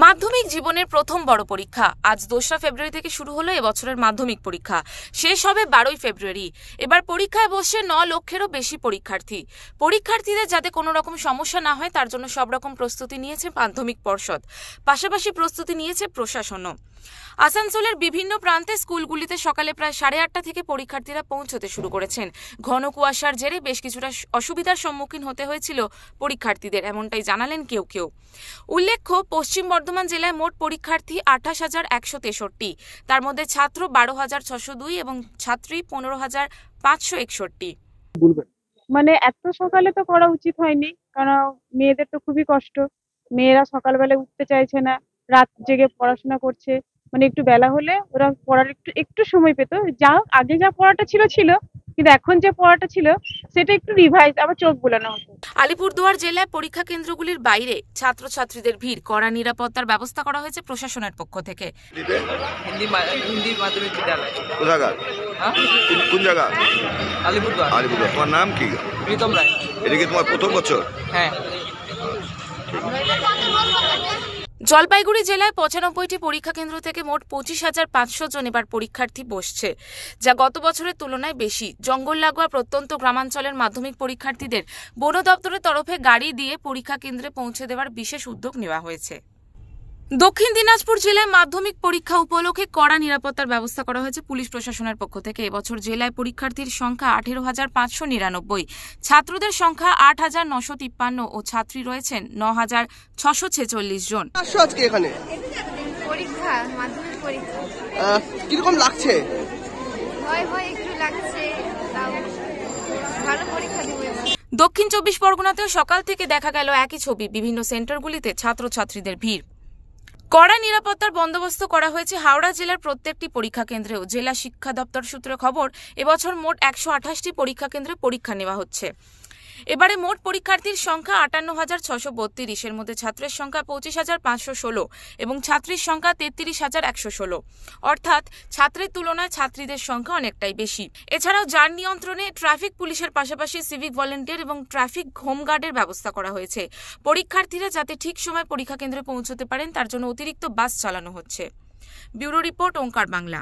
মাধ্যমিক জীবনের প্রথম বড় পরীক্ষা আজ ২রা ফেব্রুয়ারি থেকে শুরু হলো এবছরের মাধ্যমিক পরীক্ষা। শেষ হবে ১২ই ফেব্রুয়ারি। এবার পরীক্ষায় বসছে ৯ লক্ষেরও বেশি পরীক্ষার্থী। পরীক্ষার্থীদের যাতে কোনো রকম সমস্যা না হয় তার জন্য সব রকম প্রস্তুতি নিয়েছে মাধ্যমিক পর্ষদ, পাশাপাশি প্রস্তুতি নিয়েছে প্রশাসনও। আসানসোলের বিভিন্ন প্রান্তে স্কুলগুলিতে সকালে প্রায় ৮:৩০ থেকে পরীক্ষার্থীরা পৌঁছতে শুরু করেছেন। ঘন কুয়াশার জেরে বেশ কিছুটা অসুবিধার সম্মুখীন হতে হয়েছিল পরীক্ষার্থীদের, এমনটাই জানালেন কেউ কেউ। উল্লেখ্য, পশ্চিম বর্ধমান জেলায় মোট পরীক্ষার্থী ২৮,১৬৩, তার মধ্যে ছাত্র ১২,৬০২ এবং ছাত্রী ১৫,৫৬১। মানে এত সকালে তো করা উচিত হয়নি, কারণ মেয়েদের তো খুবই কষ্ট। মেয়েরা সকালবেলা উঠতে চাইছে না, রাত জেগে পড়াশোনা করছে। মানে একটু বেলা হলে ওরা পড়ার একটু সময় পেত। যা আগে যা পড়াটা ছিল, কিন্তু এখন যে পড়াটা ছিল সেটা একটু রিভাইজ আবার চোখ বোলানো হতো। আলিপুরদুয়ার জেলায় পরীক্ষা কেন্দ্রগুলির বাইরে ছাত্রছাত্রীদের ভিড়, কড়া নিরাপত্তার ব্যবস্থা করা হয়েছে প্রশাসনের পক্ষ থেকে। হিন্দি মাধ্যমিক বিদ্যালয়। কোথাকার? কোন জায়গা? আলিপুরদুয়ার। আলিপুরদুয়ার। তোমার নাম কি? প্রীতম রায়। এটা কি তোমার প্রথম বছর? হ্যাঁ। জলপাইগুড়ি জেলায় ৯৫টি পরীক্ষা কেন্দ্র থেকে মোট ২৫,৫০০ জন এবার পরীক্ষার্থী বসছে, যা গত বছরের তুলনায় বেশি। জঙ্গল লাগোয়া প্রত্যন্ত গ্রামাঞ্চলের মাধ্যমিক পরীক্ষার্থীদের বন দপ্তরের তরফে গাড়ি দিয়ে পরীক্ষা কেন্দ্রে পৌঁছে দেওয়ার বিশেষ উদ্যোগ নেওয়া হয়েছে। দক্ষিণ দিনাজপুর জেলায় মাধ্যমিক পরীক্ষা উপলক্ষে কড়া নিরাপত্তার ব্যবস্থা করা হয়েছে পুলিশ প্রশাসনের পক্ষ থেকে। এবছর জেলায় পরীক্ষার্থীর সংখ্যা ১৮,৫৯৯, ছাত্রদের সংখ্যা ৮,৯৫৩ ও ছাত্রী রয়েছেন ৯,৬৪৬ জন। আজকে এখানে পরীক্ষা, মাধ্যমিক পরীক্ষা। কিরকম লাগছে? ভয় একটু লাগছে, তাও ভালো পরীক্ষা দিব। দক্ষিণ ২৪ পরগনাতেও সকাল থেকে দেখা গেল একই ছবি। বিভিন্ন সেন্টারগুলিতে ছাত্রছাত্রীদের ভিড়। কড়া নিরাপত্তার বন্দোবস্ত করা হয়েছে হাওড়া জেলার প্রত্যেকটি পরীক্ষা কেন্দ্রেও। জেলা শিক্ষা দপ্তর সূত্রে খবর, এবছর মোট ১২৮টি পরীক্ষা কেন্দ্রে পরীক্ষা নেওয়া হচ্ছে। এবারে মোট পরীক্ষার্থীর সংখ্যা ৫৮,৬৩২, এর মধ্যে ছাত্রের সংখ্যা ২৫,৫১৬ এবং ছাত্রীর সংখ্যা ৩৩,১১৬। অর্থাৎ ছাত্রের তুলনায় ছাত্রীদের সংখ্যা অনেকটাই বেশি। এছাড়াও যান নিয়ন্ত্রণে ট্রাফিক পুলিশের পাশাপাশি সিভিক ভলেন্টিয়ার এবং ট্রাফিক হোমগার্ডের ব্যবস্থা করা হয়েছে। পরীক্ষার্থীরা যাতে ঠিক সময় পরীক্ষা কেন্দ্রে পৌঁছতে পারেন তার জন্য অতিরিক্ত বাস চালানো হচ্ছে। ব্যুরো রিপোর্ট, ওঙ্কার বাংলা।